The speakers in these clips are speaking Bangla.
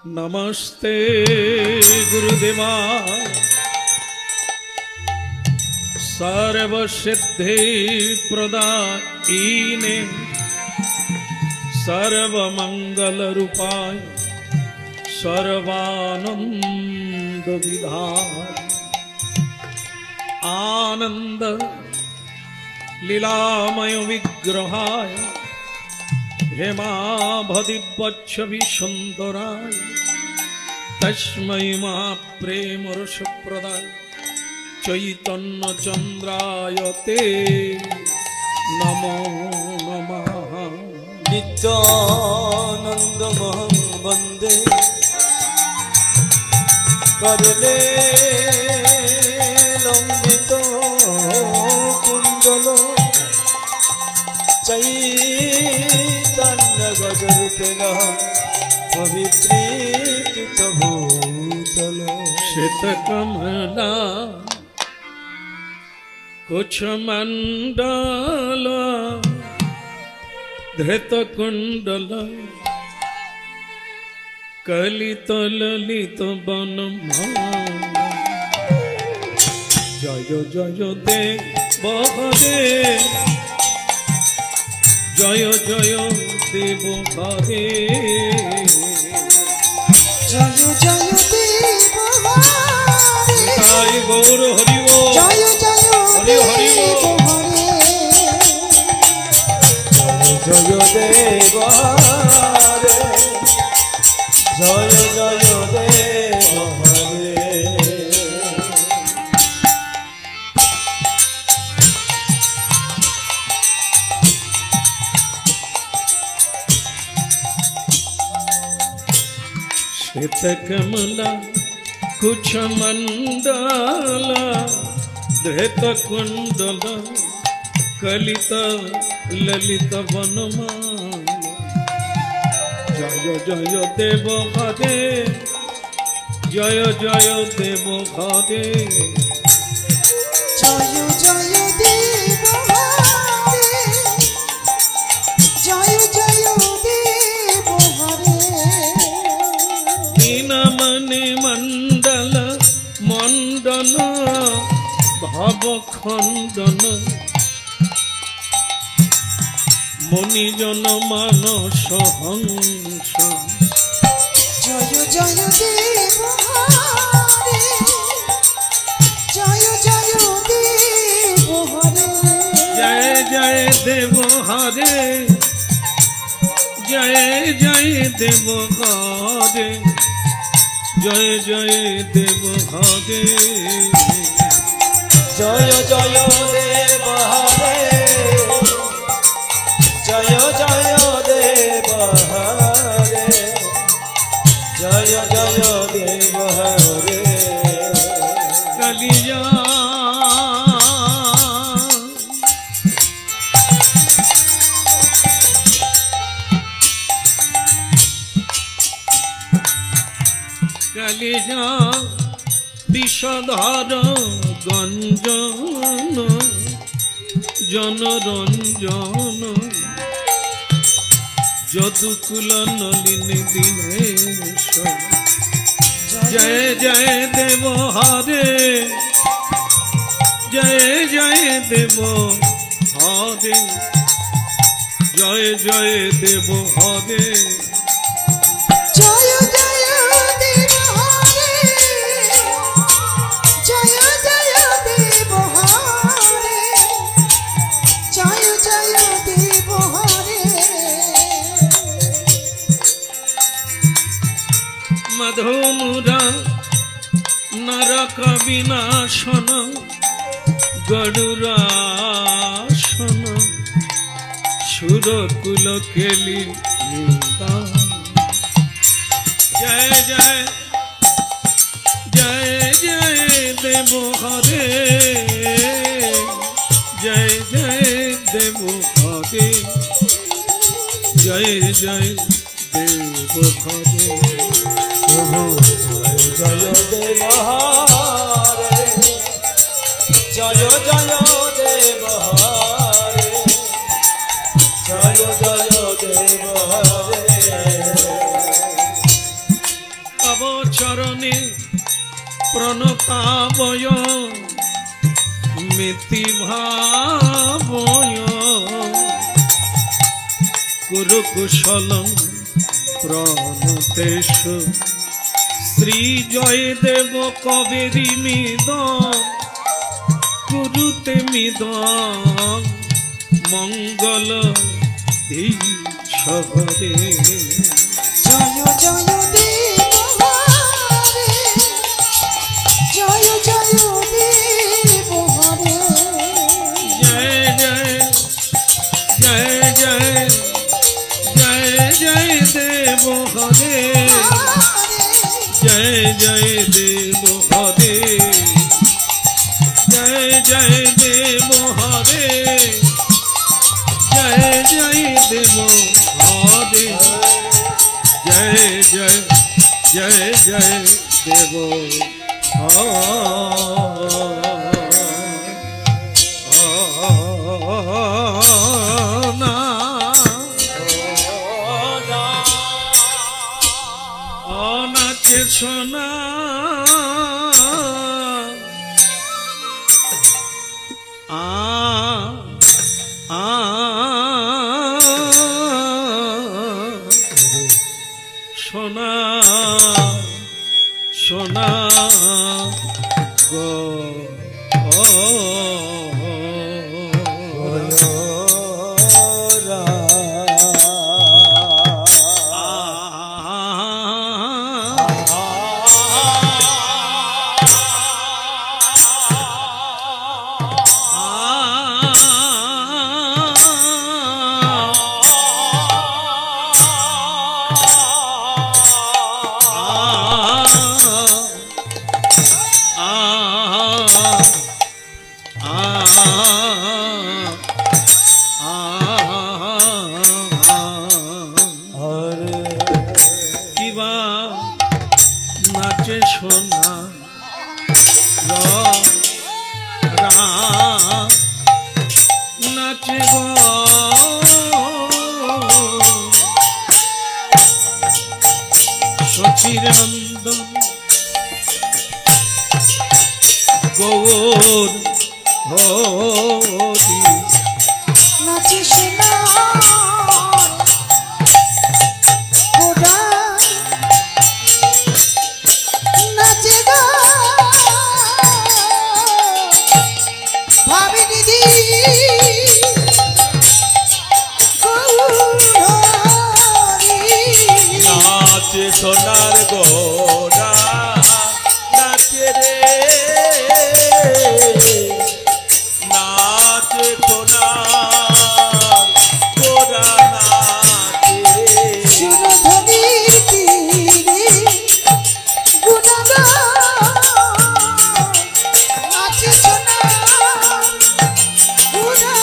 नमस्ते गुरुदेवा सर्वसिद्धि प्रदायिने सर्वमंगल रूपाय सर्वानंद विधाय आनंद लीलामय विग्रहाय हेमाभदिवच्छ विसुंदराय तस्मै महाप्रेम रस प्रदाय चैतन्य चंद्राय ते नमो नमः। नित्यानंदमहं वन्दे करले लंबितो कुंडलो चैतन्य गजरूपिणः पवित्रीकृत भूतल श्वेतकमला कुचमण्डल धृतकुण्डल कलित ललित वनमाला जय जय देव हरे जय जय देव हरे जय जय देव हरे जय गौर हरि बोल जय जय हरि हरि बोल जय देव हरे जय जय देव हरे। श्वेतकमला कुचमण्डल धृतकुण्डल कलित ललित वनमाला जय जय देव हरे जय जय देव हरे जय जय देव हरे जय जय देव हरे। मीनमणि मण्डल मण्डन भव खण्डन मुनिजन मानस हंस जय जय देव हरे जय जय देव हरे जय जय देव हरे जय जय देव हरे जय जय देव हरे जय जय देव हरे जय जय देव हरे जय जय देव हरे। कलिया कलिया विषधर गंजन जनरंजन যদুকুল নলিনী দীনেশ জয় জয় দেব হরে জয় জয় দেব হরে জয় জয় দেব হরে জয় জয় দেব হরে জয় জয় দেব হরে জয় জয় দেব হরে। मधुमुरा नरक विनाशन गरुरासन सुरकुल केली जय जय जय जय देव हरे जय जय देव हरे जय जय देव हरे जय देव हरे जय जय देव हरे जय जय देव हरे। চরণে প্রণতাবয় মিতি ভাবয় কুরু কুশলং প্রণতেশ শ্রী জয় দেব কবেরি মিদ কুরুতে মিদ মঙ্গল ধীশরে জয় জয় দেব হরে জয় জয় দেব হরে জয় জয় জয় জয় জয় জয় দেব হরে জয় জয় দেব হরে জয় জয় দেব হরে জয় জয় দেব হরে জয় জয় জয় জয় দেব অনাচে সোনা সোনা সোনা গো কিবা নাচে সোনা নাচে গো সচিরন্দন গৌর হরি নাচে সোনা গোরা নাচে গো ভাবি দিদি নাচে সোনার গোরা নাচে রে নাচে সোনার গোরা নাচে সুরধনী তীরে গুণাগা নাচে সোনা গুণা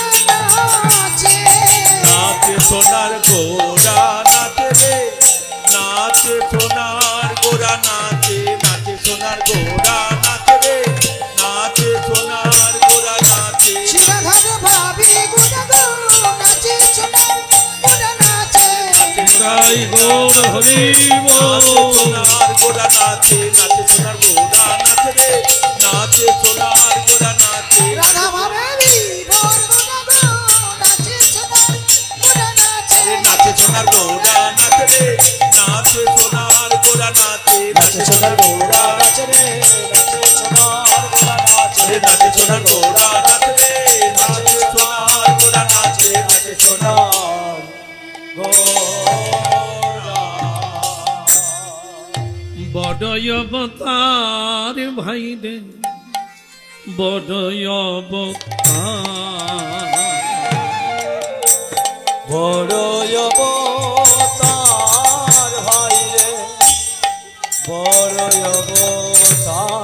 নাচে নাচে সোনার গোরা নাচে রে নাচে সোনার গোরা নাচে নাচে সোনার গোরা নাচে রে নাচে সোনার গোরা নাচে শিরাধর ভাবি গুণাগা নাচে সোনা গুণা নাচে গাই গৌর হরি নাচে সোনার গোরা নাচে নাচে সোনার গোরা নাচে রে নাচে সোনার গোরা নাচে রাধা ভাবি বল গুণাগা নাচে সোনা গুণা নাচে নাচে সোনার গোরা নাচে রে নাচে সোনার গোরা নাচে নাচে সোনার গোরা নাচে রে নাচে সোনার গোরা নাচে নাচে সোনার গোরা নাচে রে নাচে সোনার গোরা নাচে নাচে সোনার গোরা বড়য় অবতার ভাই রে বড়য় অবতার বড় অবতার ভাই রে বড় অবতার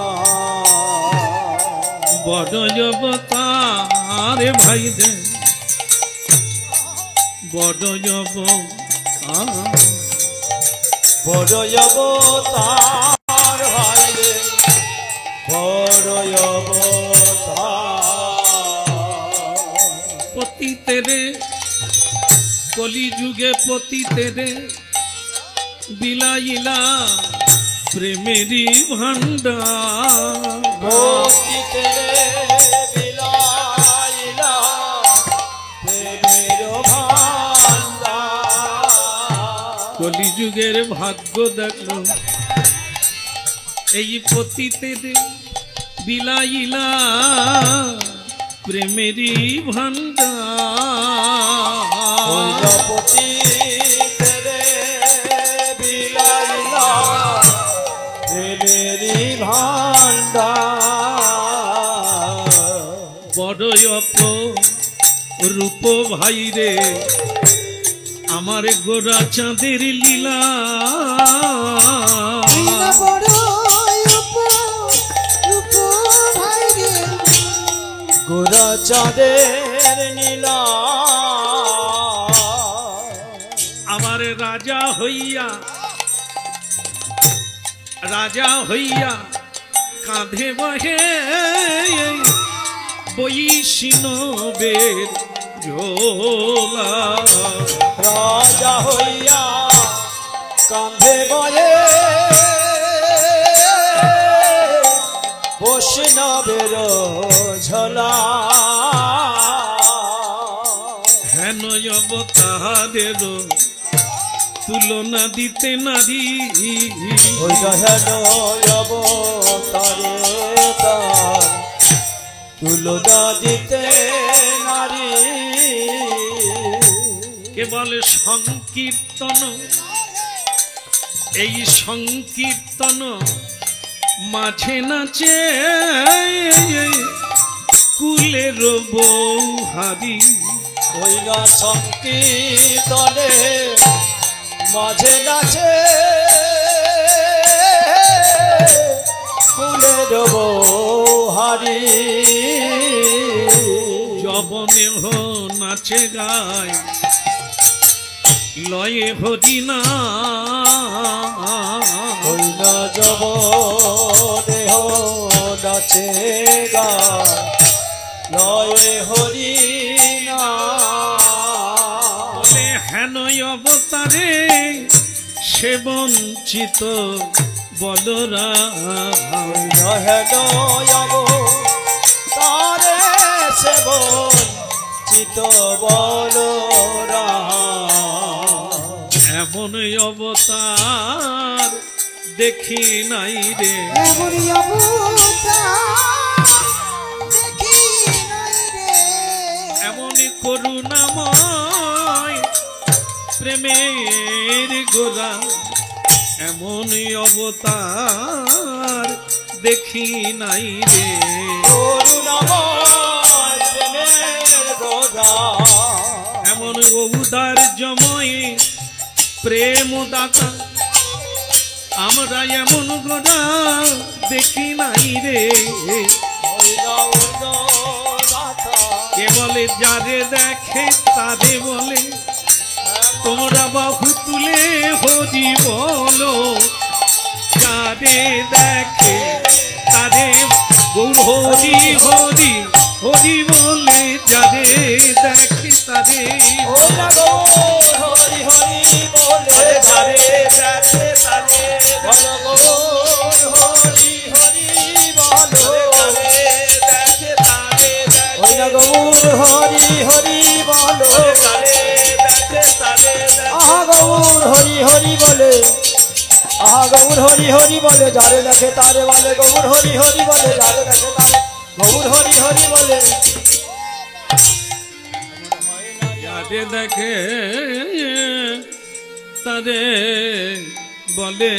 বড়য় অবতার ভাই রে বড়য় অবতার বড় অবতার ভাই রে বড় অবতার পতিতেরে কলিযুগে পতিতেরে বিলাইলা প্রেমেরই ভান্ডার পতিতে বিলাইলা প্রেমের ভান্ডার। কলিযুগের ভাগ্য দেখলো এই পতিতের বিলাইলা প্রেমেরই ভান্ডার পতিতে বিলাইলা প্রেমের ভান্ডার। বড়ই রূপ ভাই রে আমার গোরা চাঁদের লীলা বিনা বড় রূপ ভাই রে গোরা চাঁদের নীলা আমার রাজা হইয়া কাঁধে বহে বৈষ্ণবের ঝোলা রাজা হইয়া কাঁধে বয়ে বৈষ্ণবের ঝোলা হেন অবতারের তুলনা দিতে নারী ওই হেন অবতারে তার তুলনা দিতে নারী কেবল সংকীর্তন এই সংকীর্তন মাঝে নাচে কুলের বৌহারি ওই না সংকীর্তনে মাঝে নাচে কুলের বৌহারি যবনে নাচে গায় লয়ে হরিনা ওই না যাব দেহ নাচে গা লয়ে হরি না বলে হেন অবতারে সে বঞ্চিত বলরা হেন তারে সেবন চিত বলরা এমন অবতার দেখি নাই রে এমন অবতার দেখি নাই রে এমন করুণাময় প্রেমের গোরা এমন অবতার দেখি নাই রে করুণাময় প্রেমের গোরা এমন ঔদার্যময় প্রেম দাতা আমরা এমন গোরা দেখি নাই রে কে বলে যারে দেখে তারে বলে তোমরা বাহু তুলে হরি বলো যারে দেখে তারে গৌর হরি হরি হরি বলে যারে দেখে তারে হরি হরি বলে যারে দেখে তারে হরি হরি বলো দেখে তারে গৌর হরি হরি বলো দেখে তারে গৌর হরি হরি বলে গৌর হরি হরি বলে যারে দেখে তারে বলে গৌর হরি হরি বলে যারে দেখে তারে গৌর হরি হরি বলে যারে দেখে তারে বলে